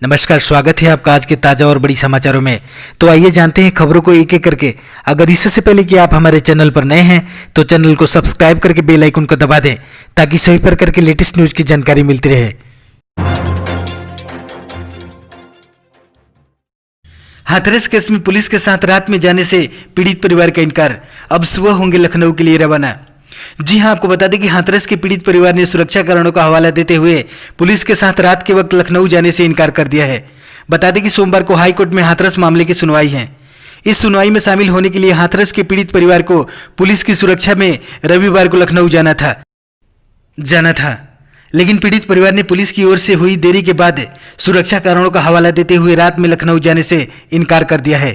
नमस्कार, स्वागत है आपका आज के ताज़ा और बड़ी समाचारों में। तो आइए जानते हैं खबरों को एक एक करके। अगर इससे पहले कि आप हमारे चैनल पर नए हैं तो चैनल को सब्सक्राइब करके बेल आइकन को दबा दें ताकि सभी प्रकार के लेटेस्ट न्यूज़ की जानकारी मिलती रहे। हाथरस केस में पुलिस के साथ रात में जाने से पीड़ित परिवार का इनकार। अब सुबह होंगे लखनऊ के लिए रवाना। जी हां, आपको बता दें कि हाथरस के पीड़ित परिवार ने सुरक्षा कारणों का हवाला देते हुए पुलिस के साथ रात के वक्त लखनऊ जाने से इनकार कर दिया है। बता दें कि सोमवार को हाईकोर्ट में हाथरस मामले की सुनवाई है। इस सुनवाई में शामिल होने के लिए हाथरस के पीड़ित परिवार को पुलिस की सुरक्षा में रविवार को लखनऊ जाना था, लेकिन पीड़ित परिवार ने पुलिस की ओर से हुई देरी के बाद सुरक्षा कारणों का हवाला देते हुए रात में लखनऊ जाने से इनकार कर दिया है।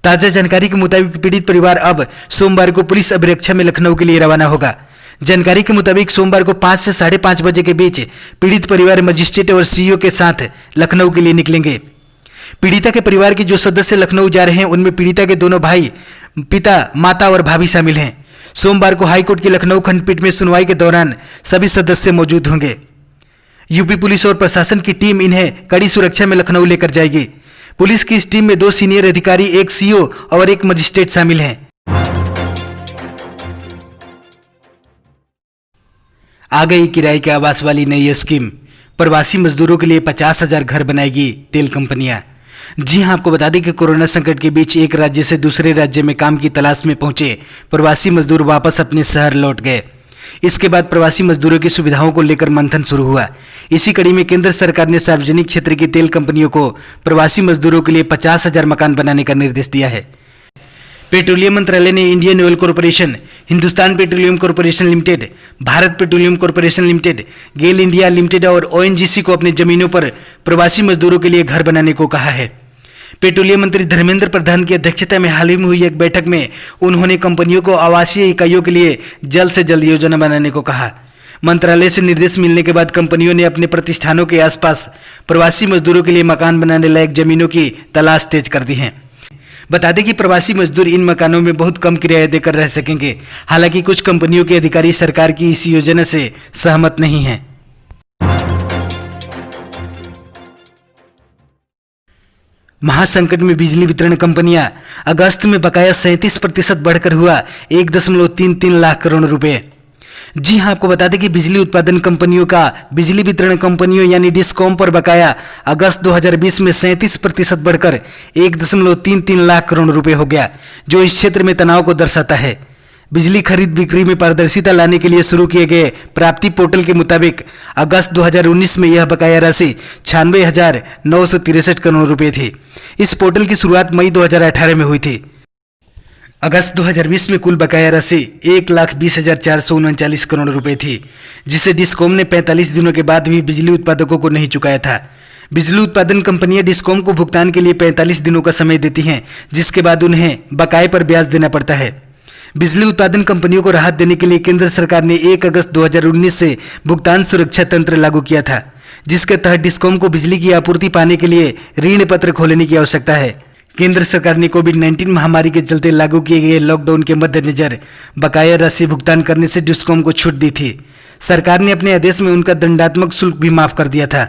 ताजा जानकारी के मुताबिक पीड़ित परिवार अब सोमवार को पुलिस अभिरक्षा में लखनऊ के लिए रवाना होगा। जानकारी के मुताबिक सोमवार को 5 से 5:30 बजे के बीच पीड़ित परिवार मजिस्ट्रेट और सीईओ के साथ लखनऊ के लिए निकलेंगे। पीड़िता के परिवार के जो सदस्य लखनऊ जा रहे हैं उनमें पीड़िता के दोनों भाई, पिता, माता और भाभी शामिल हैं। सोमवार को हाईकोर्ट की लखनऊ खंडपीठ में सुनवाई के दौरान सभी सदस्य मौजूद होंगे। यूपी पुलिस और प्रशासन की टीम इन्हें कड़ी सुरक्षा में लखनऊ लेकर जाएगी। पुलिस की इस टीम में 2 सीनियर अधिकारी, एक सीईओ और एक मजिस्ट्रेट शामिल हैं। आ गई किराए के आवास वाली नई स्कीम। प्रवासी मजदूरों के लिए 50,000 घर बनाएगी तेल कंपनियां। जी हां, आपको बता दें कि कोरोना संकट के बीच एक राज्य से दूसरे राज्य में काम की तलाश में पहुंचे प्रवासी मजदूर वापस अपने शहर लौट गए। इसके बाद प्रवासी मजदूरों की सुविधाओं को लेकर मंथन शुरू हुआ। इसी कड़ी में केंद्र सरकार ने सार्वजनिक क्षेत्र की तेल कंपनियों को प्रवासी मजदूरों के लिए 50,000 मकान बनाने का निर्देश दिया है। पेट्रोलियम मंत्रालय ने Indian oil corporation, Hindustan petroleum corporation limited, Bharat petroleum corporation limited, GAIL India limited और ओएनजीसी को अपनी जमीनों पर प्रवासी मजदूरों के लिए घर बनाने को कहा है। पेट्रोलियम मंत्री धर्मेंद्र प्रधान की अध्यक्षता में हाल ही में हुई एक बैठक में उन्होंने कंपनियों को आवासीय इकाइयों के लिए जल्द से जल्द योजना बनाने को कहा। मंत्रालय से निर्देश मिलने के बाद कंपनियों ने अपने प्रतिष्ठानों के आसपास प्रवासी मजदूरों के लिए मकान बनाने लायक जमीनों की तलाश तेज कर दी है। बता दें कि प्रवासी मजदूर इन मकानों में बहुत कम किराया देकर रह सकेंगे। हालांकि कुछ कंपनियों के अधिकारी सरकार की इस योजना से सहमत नहीं हैं। महासंकट में बिजली वितरण कंपनियां। अगस्त में बकाया 37% बढ़कर हुआ 1.33 लाख करोड़ रुपए। जी हां, आपको बता दें कि बिजली उत्पादन कंपनियों का बिजली वितरण कंपनियों यानी डिस्कॉम पर बकाया अगस्त 2020 में 37% बढ़कर 1.33 लाख करोड़ रुपए हो गया, जो इस क्षेत्र में तनाव को दर्शाता है। बिजली खरीद बिक्री में पारदर्शिता लाने के लिए शुरू किए गए प्राप्ति पोर्टल के मुताबिक अगस्त 2019 में यह बकाया राशि 96,963 करोड़ रुपए थी। इस पोर्टल की शुरुआत मई 2018 में हुई थी। अगस्त 2020 में कुल बकाया राशि 1,20,439 करोड़ रुपए थी, जिसे डिस्कॉम ने 45 दिनों के बाद भी बिजली उत्पादकों को नहीं चुकाया था। बिजली उत्पादन कंपनियां डिस्कॉम को भुगतान के लिए 45 दिनों का समय देती हैं, जिसके बाद उन्हें बकाये पर ब्याज देना पड़ता है। बिजली उत्पादन कंपनियों को राहत देने के लिए केंद्र सरकार ने 1 अगस्त 2019 से भुगतान सुरक्षा तंत्र लागू किया था, जिसके तहत डिस्कॉम को बिजली की आपूर्ति पाने के लिए ऋण पत्र खोलने की आवश्यकता है। केंद्र सरकार ने कोविड-19 महामारी के चलते लागू किए गए लॉकडाउन के मद्देनजर बकाया राशि भुगतान करने से डिस्कॉम को छूट दी थी। सरकार ने अपने आदेश में उनका दंडात्मक शुल्क भी माफ कर दिया था।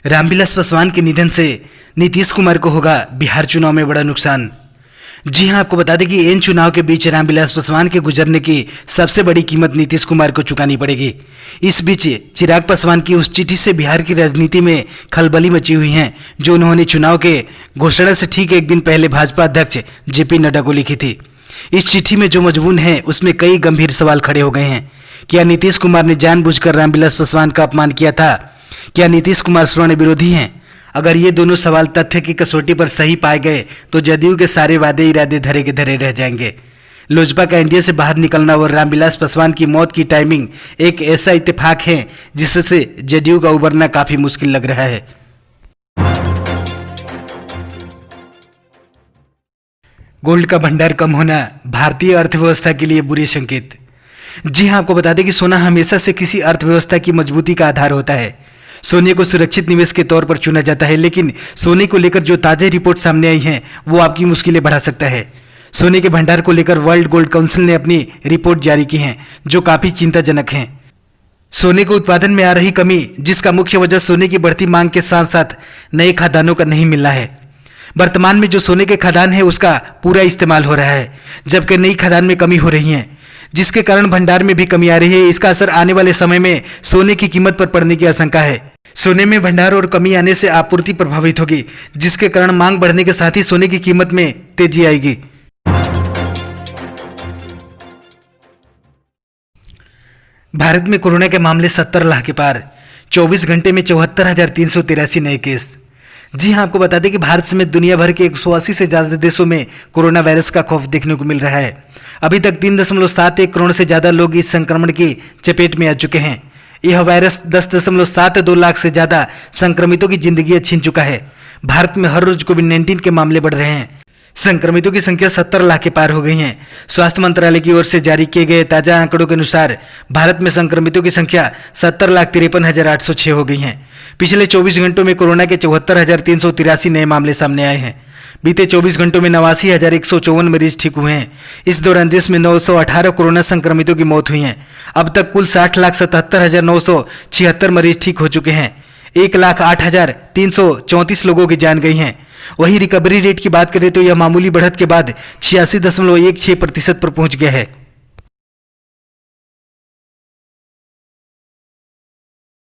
रामविलास पासवान के निधन से नीतीश कुमार को होगा बिहार चुनाव में बड़ा नुकसान। जी हां, आपको बता दें कि इन चुनाव के बीच रामविलास पासवान के गुजरने की सबसे बड़ी कीमत नीतीश कुमार को चुकानी पड़ेगी। इस बीच चिराग पासवान की उस चिट्ठी से बिहार की राजनीति में खलबली मची हुई है, जो उन्होंने चुनाव के घोषणा से ठीक एक दिन पहले भाजपा अध्यक्ष जेपी नड्डा को लिखी थी। इस चिट्ठी में जो मजमून है उसमें कई गंभीर सवाल खड़े हो गए हैं। क्या नीतीश कुमार ने जानबूझकर रामविलास पासवान का अपमान किया था? क्या नीतीश कुमार स्वर्ण विरोधी हैं? अगर ये दोनों सवाल तथ्य की कसौटी पर सही पाए गए तो जदयू के सारे वादे इरादे धरे के धरे रह जाएंगे। लोजपा का एनडीए से बाहर निकलना और रामविलास पासवान की मौत की टाइमिंग एक ऐसा इत्तेफाक है जिससे जदयू का उबरना काफी मुश्किल लग रहा है। गोल्ड का भंडार कम होना भारतीय अर्थव्यवस्था के लिए बुरे संकेत। जी हां, आपको बता दें कि सोना हमेशा से किसी अर्थव्यवस्था की मजबूती का आधार होता है। सोने को सुरक्षित निवेश के तौर पर चुना जाता है, लेकिन सोने को लेकर जो ताजा रिपोर्ट सामने आई हैं वो आपकी मुश्किलें बढ़ा सकता है। सोने के भंडार को लेकर वर्ल्ड गोल्ड काउंसिल ने अपनी रिपोर्ट जारी की है, जो काफी चिंताजनक है। सोने के उत्पादन में आ रही कमी, जिसका मुख्य वजह सोने की बढ़ती मांग के साथ साथ नए खदानों का नहीं मिलना है। वर्तमान में जो सोने के खदान है उसका पूरा इस्तेमाल हो रहा है, जबकि नई खदान में कमी हो रही है, जिसके कारण भंडार में भी कमी आ रही है। इसका असर आने वाले समय में सोने की कीमत पर पड़ने की आशंका है। सोने में भंडार और कमी आने से आपूर्ति प्रभावित होगी, जिसके कारण मांग बढ़ने के साथ ही सोने की कीमत में तेजी आएगी। भारत में कोरोना के मामले 70 लाख के पार, 24 घंटे में 74,383 नए केस। जी हां, आपको बता दें कि भारत समेत दुनिया भर के 180 से ज्यादा देशों में कोरोना वायरस का खौफ देखने को मिल रहा है। अभी तक 3.71 करोड़ से ज्यादा लोग इस संक्रमण की चपेट में आ चुके हैं। यह वायरस 10.72 लाख से ज्यादा संक्रमितों की जिंदगी छीन चुका है। भारत में हर रोज कोविड-19 के मामले बढ़ रहे हैं। संक्रमितों की संख्या 70 लाख के पार हो गई है। स्वास्थ्य मंत्रालय की ओर से जारी किए गए ताजा आंकड़ों के अनुसार भारत में संक्रमितों की संख्या 70,53,806 हो गई है। पिछले 24 घंटों में कोरोना के 74,383 नए मामले सामने आए हैं। बीते 24 घंटों में 89,154 मरीज ठीक हुए हैं। इस दौरान देश में 918 कोरोना संक्रमितों की मौत हुई है। अब तक कुल 60,77,976 मरीज ठीक हो चुके हैं। 1,08,334 लोगों की जान गई हैं। वहीं रिकवरी रेट की बात करें तो यह मामूली बढ़त के बाद 86.16% पर पहुंच गया है।